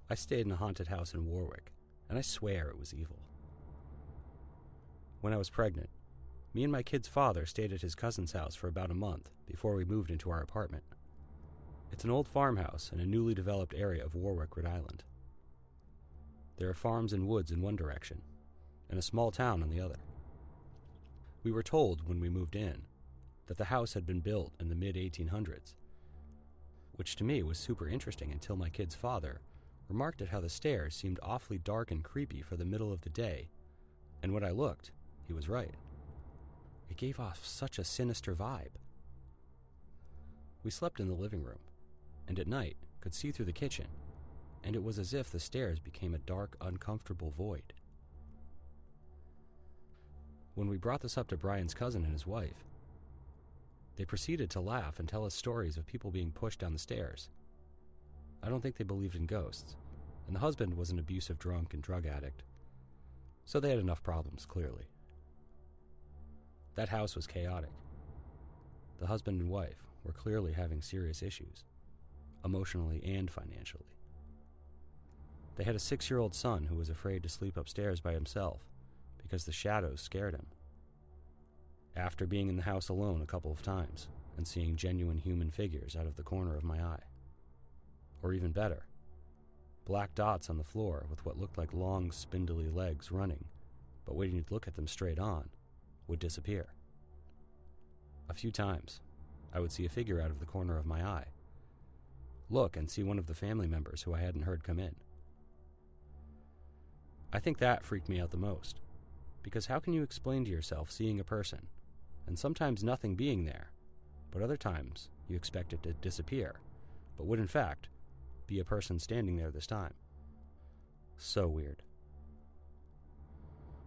I stayed in a haunted house in Warwick, and I swear it was evil. When I was pregnant, me and my kid's father stayed at his cousin's house for about a month before we moved into our apartment. It's an old farmhouse in a newly developed area of Warwick, Rhode Island. There are farms and woods in one direction, and a small town on the other. We were told when we moved in that the house had been built in the mid-1800s, which to me was super interesting until my kid's father remarked at how the stairs seemed awfully dark and creepy for the middle of the day, and when I looked, he was right. It gave off such a sinister vibe. We slept in the living room, and at night could see through the kitchen, and it was as if the stairs became a dark, uncomfortable void. When we brought this up to Brian's cousin and his wife, they proceeded to laugh and tell us stories of people being pushed down the stairs. I don't think they believed in ghosts, and the husband was an abusive drunk and drug addict, so they had enough problems, clearly. That house was chaotic. The husband and wife were clearly having serious issues, emotionally and financially. They had a 6-year-old son who was afraid to sleep upstairs by himself because the shadows scared him. After being in the house alone a couple of times and seeing genuine human figures out of the corner of my eye. Or even better, black dots on the floor with what looked like long, spindly legs running, but when you'd look at them straight on, would disappear. A few times, I would see a figure out of the corner of my eye, look and see one of the family members who I hadn't heard come in. I think that freaked me out the most, because how can you explain to yourself seeing a person, and sometimes nothing being there, but other times you expect it to disappear, but would in fact be a person standing there this time? So weird.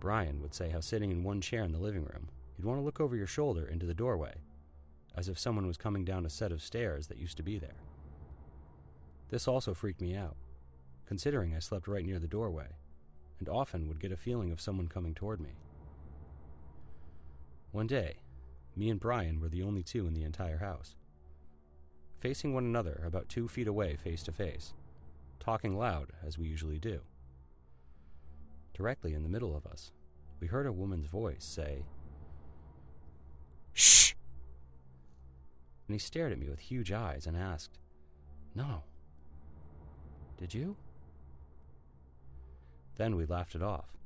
Brian would say how sitting in one chair in the living room, you'd want to look over your shoulder into the doorway, as if someone was coming down a set of stairs that used to be there. This also freaked me out, considering I slept right near the doorway, and often would get a feeling of someone coming toward me. One day, me and Brian were the only two in the entire house, facing one another about 2 feet away face to face, talking loud as we usually do. Directly in the middle of us, we heard a woman's voice say, "Shh!" And he stared at me with huge eyes and asked, "No. Did you?" Then we laughed it off,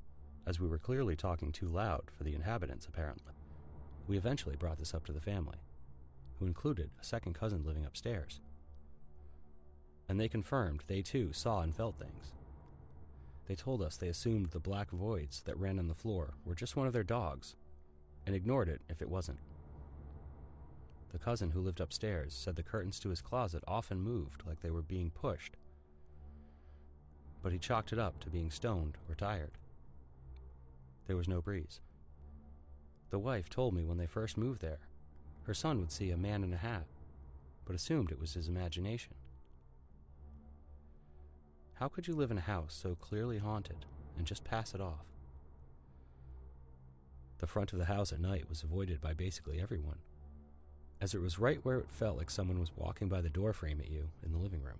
as we were clearly talking too loud for the inhabitants, apparently. We eventually brought this up to the family, who included a second cousin living upstairs. And they confirmed they too saw and felt things. They told us they assumed the black voids that ran on the floor were just one of their dogs, and ignored it if it wasn't. The cousin who lived upstairs said the curtains to his closet often moved like they were being pushed, but he chalked it up to being stoned or tired. There was no breeze. The wife told me when they first moved there, her son would see a man in a hat, but assumed it was his imagination. How could you live in a house so clearly haunted and just pass it off? The front of the house at night was avoided by basically everyone, as it was right where it felt like someone was walking by the doorframe at you in the living room.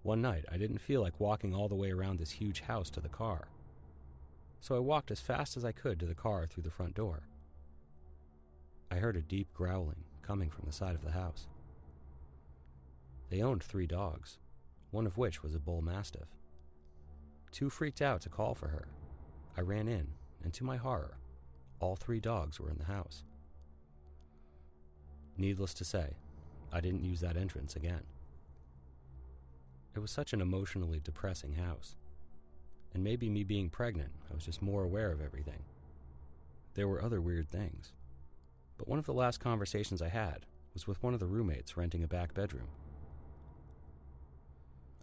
One night, I didn't feel like walking all the way around this huge house to the car, so I walked as fast as I could to the car through the front door. I heard a deep growling coming from the side of the house. They owned 3 dogs, one of which was a bull mastiff. Too freaked out to call for her, I ran in, and to my horror, all 3 dogs were in the house. Needless to say, I didn't use that entrance again. It was such an emotionally depressing house, and maybe me being pregnant, I was just more aware of everything. There were other weird things, but one of the last conversations I had was with one of the roommates renting a back bedroom.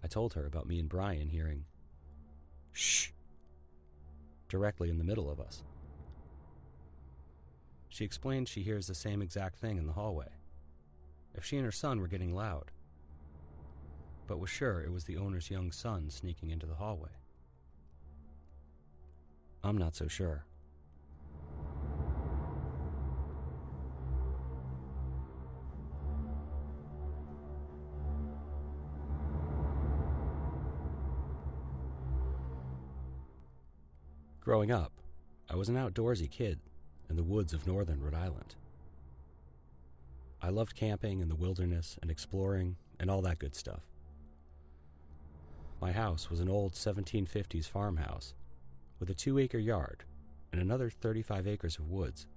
I told her about me and Brian hearing, "Shh," directly in the middle of us. She explained she hears the same exact thing in the hallway, if she and her son were getting loud, but was sure it was the owner's young son sneaking into the hallway. I'm not so sure. Growing up, I was an outdoorsy kid in the woods of northern Rhode Island. I loved camping in the wilderness and exploring and all that good stuff. My house was an old 1750s farmhouse with a 2-acre yard and another 35 acres of woods,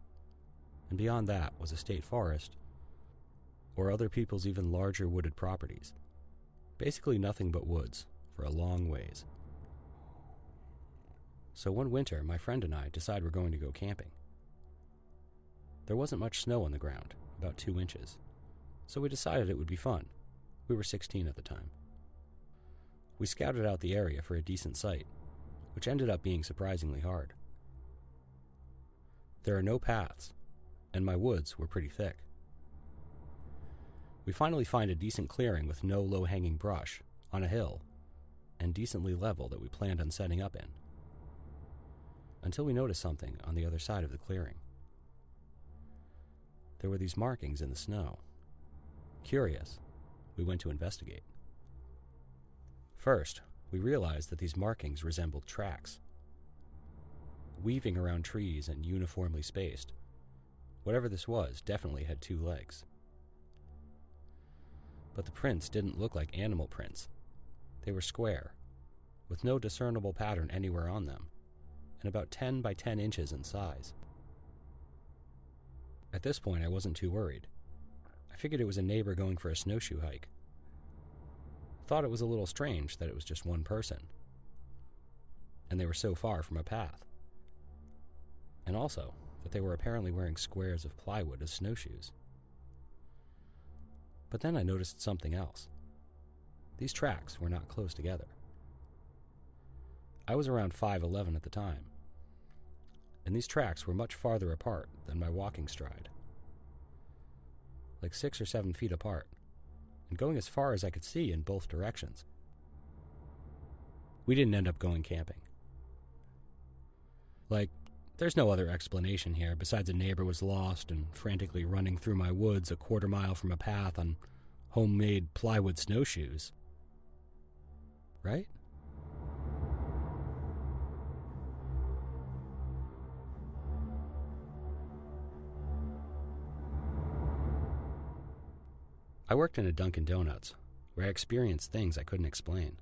and beyond that was a state forest or other people's even larger wooded properties. Basically nothing but woods for a long ways. So one winter, my friend and I decided we're going to go camping. There wasn't much snow on the ground, about 2 inches, so we decided it would be fun. We were 16 at the time. We scouted out the area for a decent site, which ended up being surprisingly hard. There are no paths, and my woods were pretty thick. We finally find a decent clearing with no low-hanging brush, on a hill, and decently level that we planned on setting up in. Until we noticed something on the other side of the clearing. There were these markings in the snow. Curious, we went to investigate. First, we realized that these markings resembled tracks. Weaving around trees and uniformly spaced. Whatever this was definitely had 2 legs. But the prints didn't look like animal prints. They were square, with no discernible pattern anywhere on them, and about 10 by 10 inches in size. At this point, I wasn't too worried. I figured it was a neighbor going for a snowshoe hike. Thought it was a little strange that it was just one person, and they were so far from a path. And also, that they were apparently wearing squares of plywood as snowshoes. But then I noticed something else. These tracks were not close together. I was around 5'11" at the time, and these tracks were much farther apart than my walking stride. Like 6 or 7 feet apart, and going as far as I could see in both directions. We didn't end up going camping. There's no other explanation here besides a neighbor was lost and frantically running through my woods a quarter mile from a path on homemade plywood snowshoes. Right? I worked in a Dunkin' Donuts, where I experienced things I couldn't explain.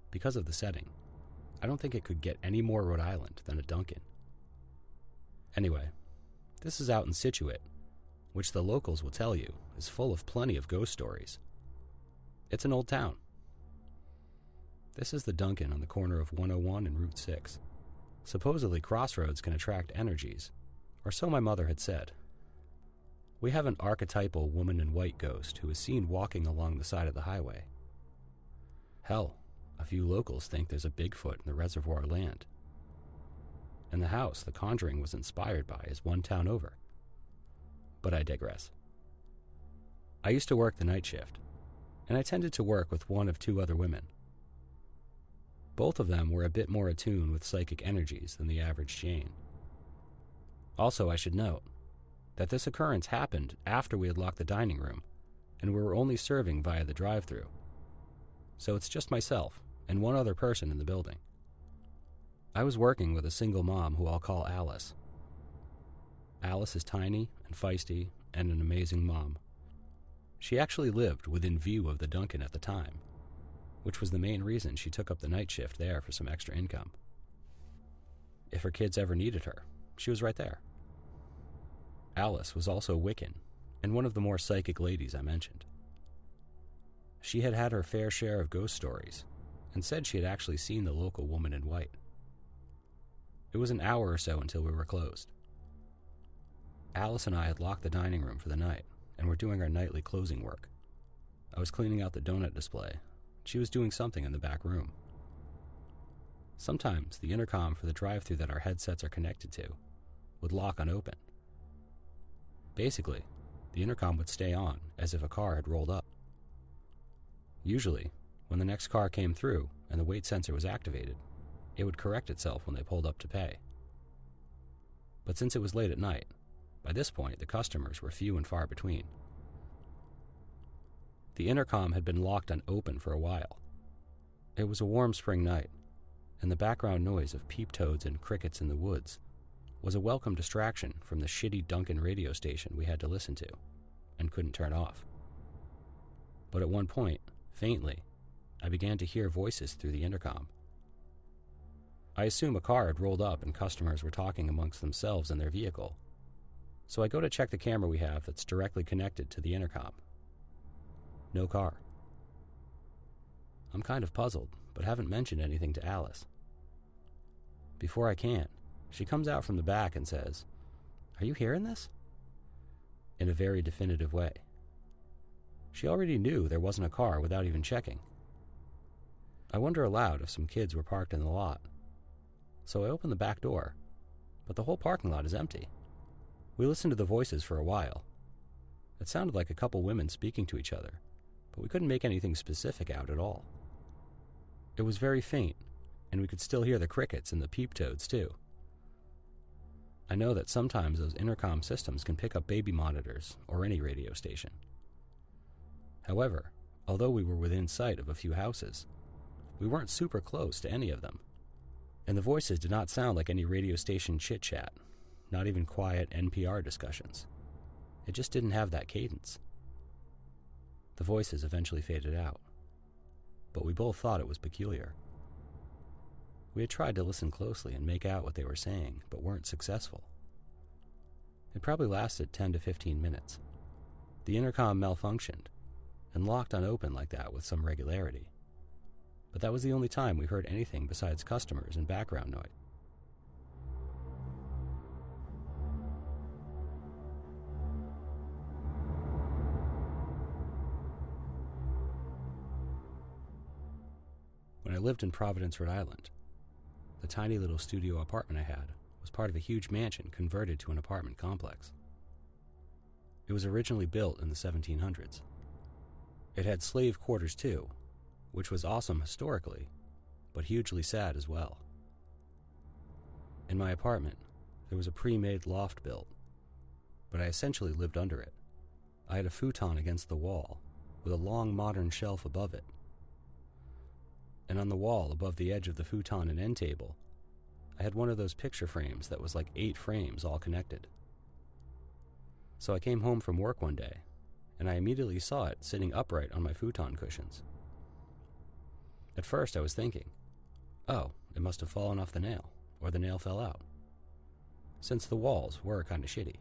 Because of the setting, I don't think it could get any more Rhode Island than a Dunkin'. Anyway, this is out in Scituate, which the locals will tell you is full of plenty of ghost stories. It's an old town. This is the Dunkin' on the corner of 101 and Route 6. Supposedly crossroads can attract energies, or so my mother had said. We have an archetypal woman in white ghost who is seen walking along the side of the highway. Hell, a few locals think there's a Bigfoot in the reservoir land. And the house The Conjuring was inspired by is one town over. But I digress. I used to work the night shift, and I tended to work with one of 2 other women. Both of them were a bit more attuned with psychic energies than the average Jane. Also, I should note that this occurrence happened after we had locked the dining room, and we were only serving via the drive-thru. So it's just myself and one other person in the building. I was working with a single mom who I'll call Alice. Alice is tiny and feisty and an amazing mom. She actually lived within view of the Dunkin' at the time, which was the main reason she took up the night shift there for some extra income. If her kids ever needed her, she was right there. Alice was also Wiccan, and one of the more psychic ladies I mentioned. She had had her fair share of ghost stories, and said she had actually seen the local woman in white. It was an hour or so until we were closed. Alice and I had locked the dining room for the night, and were doing our nightly closing work. I was cleaning out the donut display. She was doing something in the back room. Sometimes the intercom for the drive-thru that our headsets are connected to would lock unopen. Basically, the intercom would stay on as if a car had rolled up. Usually, when the next car came through and the weight sensor was activated, it would correct itself when they pulled up to pay. But since it was late at night, by this point the customers were few and far between. The intercom had been locked on open for a while. It was a warm spring night, and the background noise of peep toads and crickets in the woods was a welcome distraction from the shitty Dunkin radio station we had to listen to and couldn't turn off. But at one point, faintly, I began to hear voices through the intercom. I assume a car had rolled up and customers were talking amongst themselves in their vehicle, so I go to check the camera we have that's directly connected to the intercom. No car. I'm kind of puzzled, but haven't mentioned anything to Alice. Before I can, she comes out from the back and says, "Are you hearing this?" in a very definitive way. She already knew there wasn't a car without even checking. I wonder aloud if some kids were parked in the lot. So I open the back door, but the whole parking lot is empty. We listened to the voices for a while. It sounded like a couple women speaking to each other, but we couldn't make anything specific out at all. It was very faint, and we could still hear the crickets and the peep toads too. I know that sometimes those intercom systems can pick up baby monitors or any radio station. However, although we were within sight of a few houses, we weren't super close to any of them, and the voices did not sound like any radio station chit-chat, not even quiet NPR discussions. It just didn't have that cadence. The voices eventually faded out, but we both thought it was peculiar. We had tried to listen closely and make out what they were saying, but weren't successful. It probably lasted 10 to 15 minutes. The intercom malfunctioned and locked on open like that with some regularity. But that was the only time we heard anything besides customers and background noise. When I lived in Providence, Rhode Island, the tiny little studio apartment I had was part of a huge mansion converted to an apartment complex. It was originally built in the 1700s. It had slave quarters too, which was awesome historically, but hugely sad as well. In my apartment, there was a pre-made loft built, but I essentially lived under it. I had a futon against the wall, with a long modern shelf above it. And on the wall above the edge of the futon and end table, I had one of those picture frames that was like 8 frames all connected. So I came home from work one day, and I immediately saw it sitting upright on my futon cushions. At first I was thinking, oh, it must have fallen off the nail, or the nail fell out, since the walls were kind of shitty.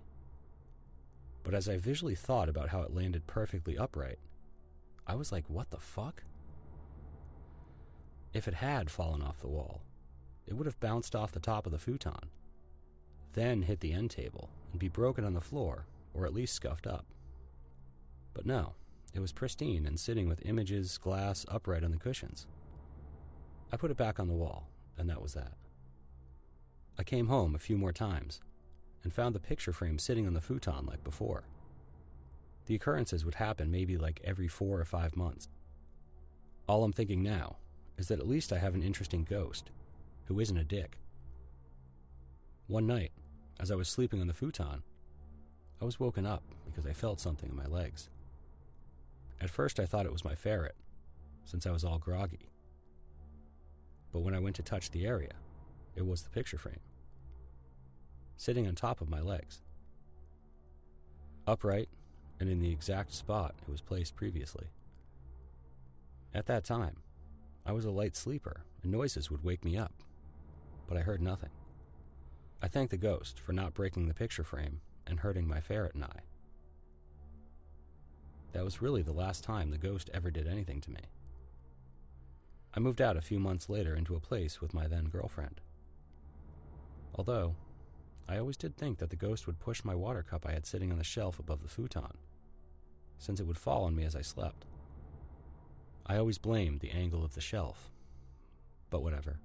But as I visually thought about how it landed perfectly upright, I was like, what the fuck? If it had fallen off the wall, it would have bounced off the top of the futon, then hit the end table and be broken on the floor, or at least scuffed up. But no, it was pristine and sitting with images, glass, upright on the cushions. I put it back on the wall, and that was that. I came home a few more times and found the picture frame sitting on the futon like before. The occurrences would happen maybe like every 4 or 5 months. All I'm thinking now is that at least I have an interesting ghost who isn't a dick. One night, as I was sleeping on the futon, I was woken up because I felt something in my legs. At first I thought it was my ferret, since I was all groggy. But when I went to touch the area, it was the picture frame, sitting on top of my legs, upright and in the exact spot it was placed previously. At that time, I was a light sleeper and noises would wake me up, but I heard nothing. I thanked the ghost for not breaking the picture frame and hurting my ferret and I. That was really the last time the ghost ever did anything to me. I moved out a few months later into a place with my then girlfriend. Although, I always did think that the ghost would push my water cup I had sitting on the shelf above the futon, since it would fall on me as I slept. I always blamed the angle of the shelf, but whatever.